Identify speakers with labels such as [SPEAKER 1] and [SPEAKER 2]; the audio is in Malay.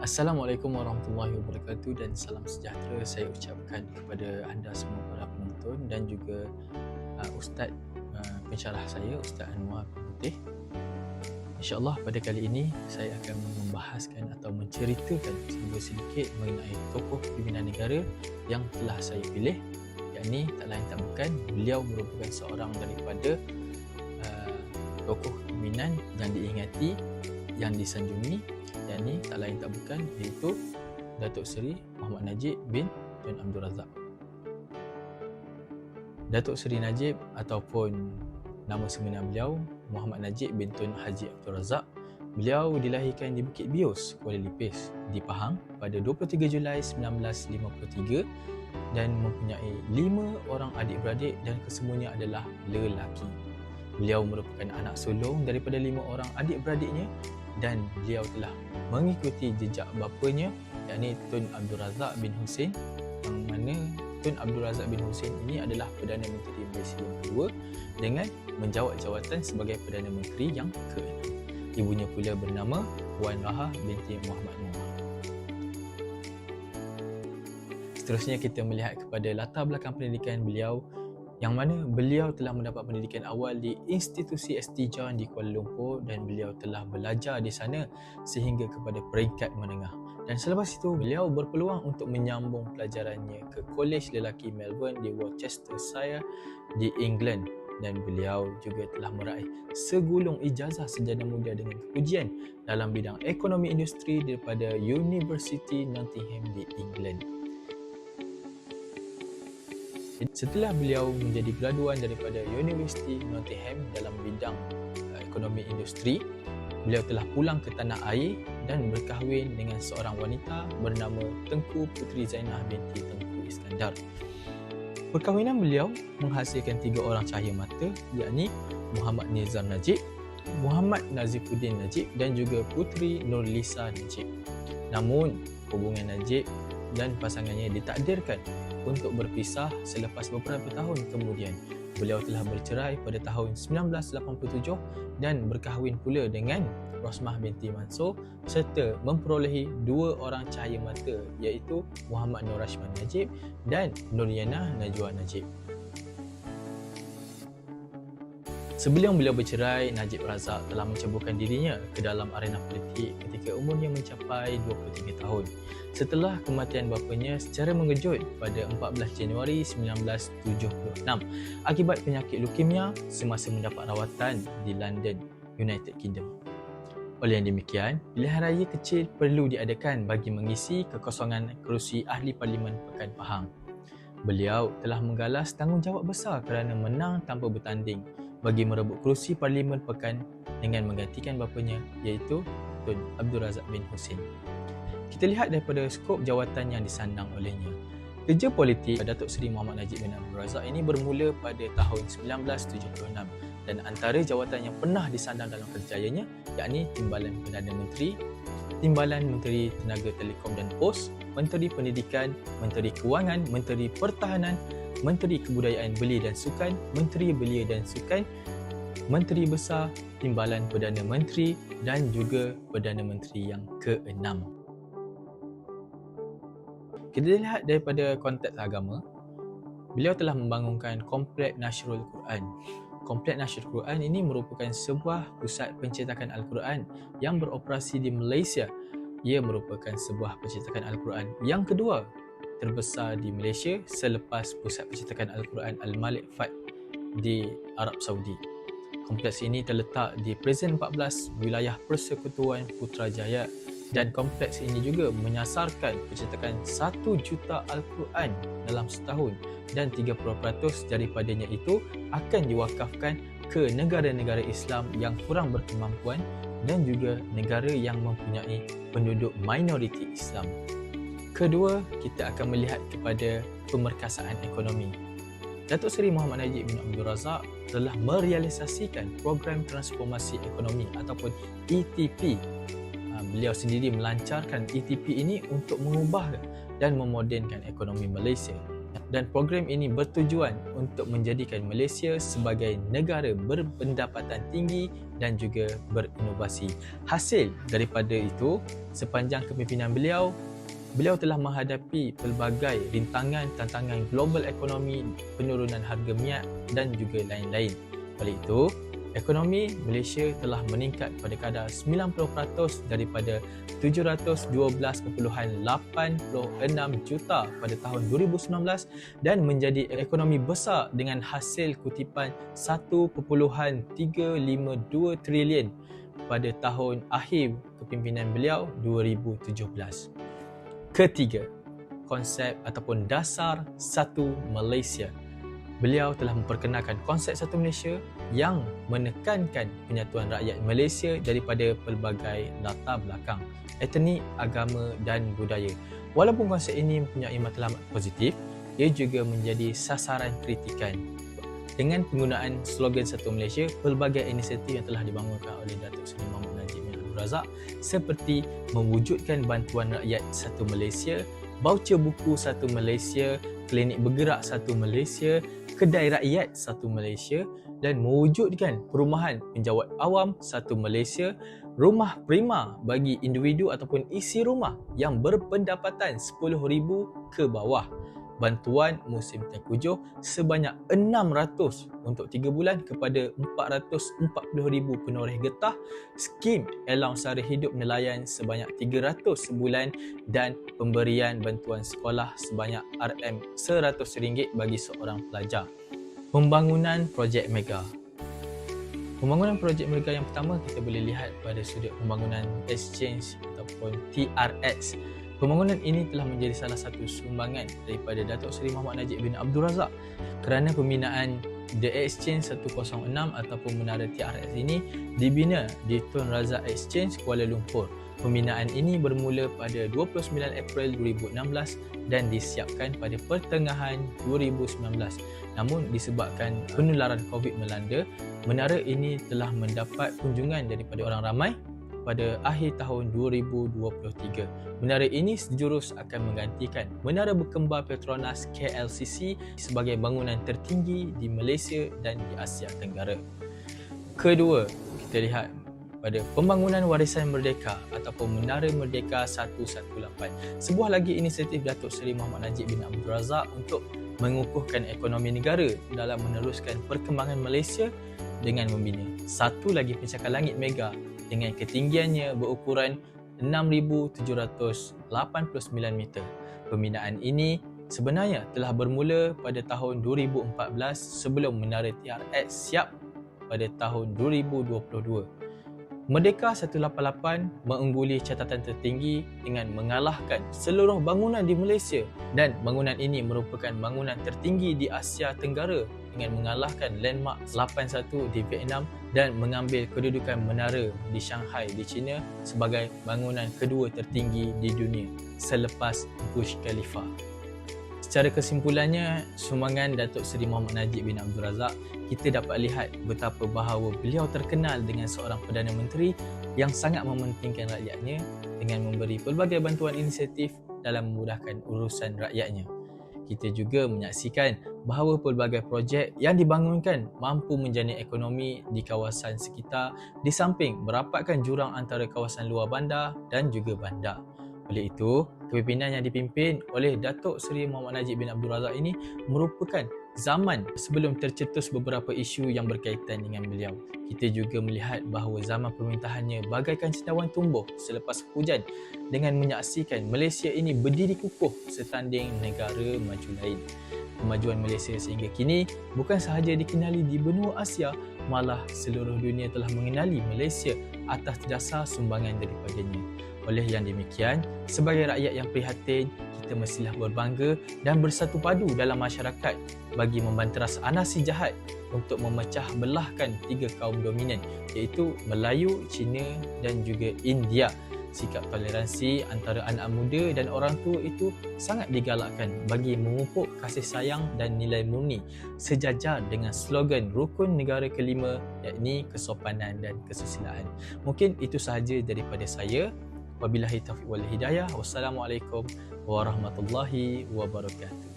[SPEAKER 1] Assalamualaikum warahmatullahi wabarakatuh dan salam sejahtera saya ucapkan kepada anda semua para penonton dan juga Ustaz pensyarah saya Ustaz Anwar Putih. InsyaAllah pada kali ini saya akan membahaskan atau menceritakan sedikit mengenai tokoh pimpinan negara yang telah saya pilih, yakni tak lain tak bukan beliau merupakan seorang daripada tokoh pimpinan yang diingati, yang disanjungi, yakni tak lain tak bukan iaitu Datuk Seri Muhammad Najib bin Tun Abdul Razak. Datuk Seri Najib ataupun nama sebenar beliau Muhammad Najib bin Tun Haji Abdul Razak. Beliau dilahirkan di Bukit Bios, Kuala Lipis di Pahang pada 23 Julai 1953 dan mempunyai 5 orang adik-beradik dan kesemuanya adalah lelaki. Beliau merupakan anak sulung daripada 5 orang adik-beradiknya dan beliau telah mengikuti jejak bapanya, yakni Tun Abdul Razak bin Husin, yang mana Tun Abdul Razak bin Husin ini adalah Perdana Menteri Malaysia yang kedua dengan menjawat jawatan sebagai Perdana Menteri yang ke-6. Ibunya pula bernama Puan Raha binti Muhammad Noor. Seterusnya kita melihat kepada latar belakang pendidikan beliau, yang mana beliau telah mendapat pendidikan awal di Institusi Estijan di Kuala Lumpur dan beliau telah belajar di sana sehingga kepada peringkat menengah. Dan selepas itu beliau berpeluang untuk menyambung pelajarannya ke Kolej Lelaki Melbourne di Worcestershire di England dan beliau juga telah meraih segulung ijazah sarjana muda dengan kepujian dalam bidang ekonomi industri daripada University Nottingham di England. Setelah beliau menjadi graduan daripada University Nottingham dalam bidang ekonomi industri, beliau telah pulang ke tanah air dan berkahwin dengan seorang wanita bernama Tengku Puteri Zainah binti Tengku Iskandar. Perkahwinan beliau menghasilkan 3 orang cahaya mata, yakni Muhammad Nizam Najib, Muhammad Nazifuddin Najib dan juga Puteri Nurlisa Najib. Namun, hubungan Najib dan pasangannya ditakdirkan untuk berpisah selepas beberapa tahun kemudian. Beliau telah bercerai pada tahun 1987 dan berkahwin pula dengan Rosmah binti Mansur serta memperolehi 2 orang cahaya mata, iaitu Muhammad Nur Rashman Najib dan Nuriana Najwa Najib. Sebelum beliau bercerai, Najib Razak telah menceburkan dirinya ke dalam arena politik ketika umurnya mencapai 23 tahun. Setelah kematian bapanya secara mengejut pada 14 Januari 1976 akibat penyakit leukemia semasa mendapat rawatan di London, United Kingdom. Oleh yang demikian, pilihan raya kecil perlu diadakan bagi mengisi kekosongan kerusi Ahli Parlimen Pekan Pahang. Beliau telah menggalas tanggungjawab besar kerana menang tanpa bertanding bagi merebut kerusi Parlimen Pekan dengan menggantikan bapanya, iaitu Tun Abdul Razak bin Husin. Kita lihat daripada skop jawatan yang disandang olehnya. Kerja politik Datuk Seri Muhammad Najib bin Abdul Razak ini bermula pada tahun 1976 dan antara jawatan yang pernah disandang dalam kerjayanya yakni Timbalan Perdana Menteri, Timbalan Menteri Tenaga Telekom dan Pos, Menteri Pendidikan, Menteri Kewangan, Menteri Pertahanan, Menteri Kebudayaan Belia dan Sukan, Menteri Belia dan Sukan, Menteri Besar, Timbalan Perdana Menteri dan juga Perdana Menteri yang ke-6. Kita lihat daripada konteks agama, beliau telah membangunkan Kompleks Nashrul Quran. Kompleks Nashrul Quran ini merupakan sebuah pusat pencetakan Al-Quran yang beroperasi di Malaysia. Ia merupakan sebuah pencetakan Al-Quran yang kedua terbesar di Malaysia selepas pusat pencetakan Al-Quran Al-Malik Fad di Arab Saudi. Kompleks ini terletak di Prison 14, wilayah Persekutuan Putrajaya, dan kompleks ini juga menyasarkan pencetakan 1 juta Al-Quran dalam setahun dan 30% daripadanya itu akan diwakafkan ke negara-negara Islam yang kurang berkemampuan dan juga negara yang mempunyai penduduk minoriti Islam. Kedua, kita akan melihat kepada pemerkasaan ekonomi. Datuk Seri Muhammad Najib bin Abdul Razak telah merealisasikan program transformasi ekonomi ataupun ETP. Beliau sendiri melancarkan ETP ini untuk mengubah dan memodernkan ekonomi Malaysia. dan program ini bertujuan untuk menjadikan Malaysia sebagai negara berpendapatan tinggi dan juga berinovasi. Hasil daripada itu, sepanjang kepimpinan beliau telah menghadapi pelbagai rintangan, tantangan global ekonomi, penurunan harga minyak dan juga lain-lain. Oleh itu, ekonomi Malaysia telah meningkat pada kadar 90% daripada 712.86 juta pada tahun 2019 dan menjadi ekonomi besar dengan hasil kutipan 1.352 trilion pada tahun akhir kepimpinan beliau 2017. Ketiga, konsep ataupun dasar satu Malaysia. Beliau telah memperkenalkan konsep satu Malaysia yang menekankan penyatuan rakyat Malaysia daripada pelbagai latar belakang, etnik, agama dan budaya. Walaupun konsep ini mempunyai matlamat positif, ia juga menjadi sasaran kritikan. Dengan penggunaan slogan Satu Malaysia, pelbagai inisiatif yang telah dibangunkan oleh Datuk Seri Mahmud Najib bin Abdul Razak seperti mewujudkan bantuan rakyat Satu Malaysia, baucer buku Satu Malaysia, klinik bergerak Satu Malaysia, kedai rakyat Satu Malaysia dan mewujudkan perumahan penjawat awam Satu Malaysia, rumah prima bagi individu ataupun isi rumah yang berpendapatan RM10,000 ke bawah, bantuan musim tengkujuh sebanyak 600 untuk 3 bulan kepada 440,000 penoreh getah, skim allowance sara hidup nelayan sebanyak 300 sebulan dan pemberian bantuan sekolah sebanyak RM100 bagi seorang pelajar. Pembangunan projek mega. Pembangunan projek mega yang pertama kita boleh lihat pada sudut pembangunan exchange ataupun TRX. Pembangunan ini telah menjadi salah satu sumbangan daripada Datuk Seri Mahmud Najib bin Abdul Razak kerana pembinaan The Exchange 106 ataupun menara TRX ini dibina di Tun Razak Exchange Kuala Lumpur. Pembinaan ini bermula pada 29 April 2016 dan disiapkan pada pertengahan 2019. Namun disebabkan penularan COVID melanda, menara ini telah mendapat kunjungan daripada orang ramai pada akhir tahun 2023. Menara ini sejurus akan menggantikan Menara Berkembar Petronas KLCC sebagai bangunan tertinggi di Malaysia dan di Asia Tenggara. Kedua, kita lihat pada pembangunan warisan merdeka ataupun Menara Merdeka 118. Sebuah lagi inisiatif Datuk Seri Mahmud Najib bin Abdul Razak untuk mengukuhkan ekonomi negara dalam meneruskan perkembangan Malaysia dengan membina satu lagi pencakar langit mega dengan ketinggiannya berukuran 6,789 meter. Pembinaan ini sebenarnya telah bermula pada tahun 2014 sebelum menara TRX siap pada tahun 2022. Merdeka 188 mengungguli catatan tertinggi dengan mengalahkan seluruh bangunan di Malaysia dan bangunan ini merupakan bangunan tertinggi di Asia Tenggara dengan mengalahkan landmark 81 di Vietnam dan mengambil kedudukan menara di Shanghai di China sebagai bangunan kedua tertinggi di dunia selepas Burj Khalifa. Secara kesimpulannya, sumbangan Datuk Seri Mahmud Najib bin Abdul Razak, kita dapat lihat betapa bahawa beliau terkenal dengan seorang Perdana Menteri yang sangat mementingkan rakyatnya dengan memberi pelbagai bantuan inisiatif dalam memudahkan urusan rakyatnya. Kita juga menyaksikan bahawa pelbagai projek yang dibangunkan mampu menjana ekonomi di kawasan sekitar di samping merapatkan jurang antara kawasan luar bandar dan juga bandar. Oleh itu, kepimpinan yang dipimpin oleh Datuk Seri Mahmud Najib bin Abdul Razak ini merupakan zaman sebelum tercetus beberapa isu yang berkaitan dengan beliau. Kita juga melihat bahawa zaman pemerintahannya bagaikan cendawan tumbuh selepas hujan dengan menyaksikan Malaysia ini berdiri kukuh setanding negara maju lain. Kemajuan Malaysia sehingga kini bukan sahaja dikenali di benua Asia, malah seluruh dunia telah mengenali Malaysia atas dasar sumbangan daripadanya. Oleh yang demikian, sebagai rakyat yang prihatin, kita mestilah berbangga dan bersatu padu dalam masyarakat bagi membanteras anasi jahat untuk memecah belahkan tiga kaum dominan iaitu Melayu, Cina dan juga India. Sikap toleransi antara anak muda dan orang tua itu sangat digalakkan bagi memupuk kasih sayang dan nilai murni sejajar dengan slogan Rukun Negara Kelima yakni kesopanan dan kesusilaan. Mungkin itu sahaja daripada saya. Wabillahi taufiq wal hidayah. Wassalamualaikum warahmatullahi wabarakatuh.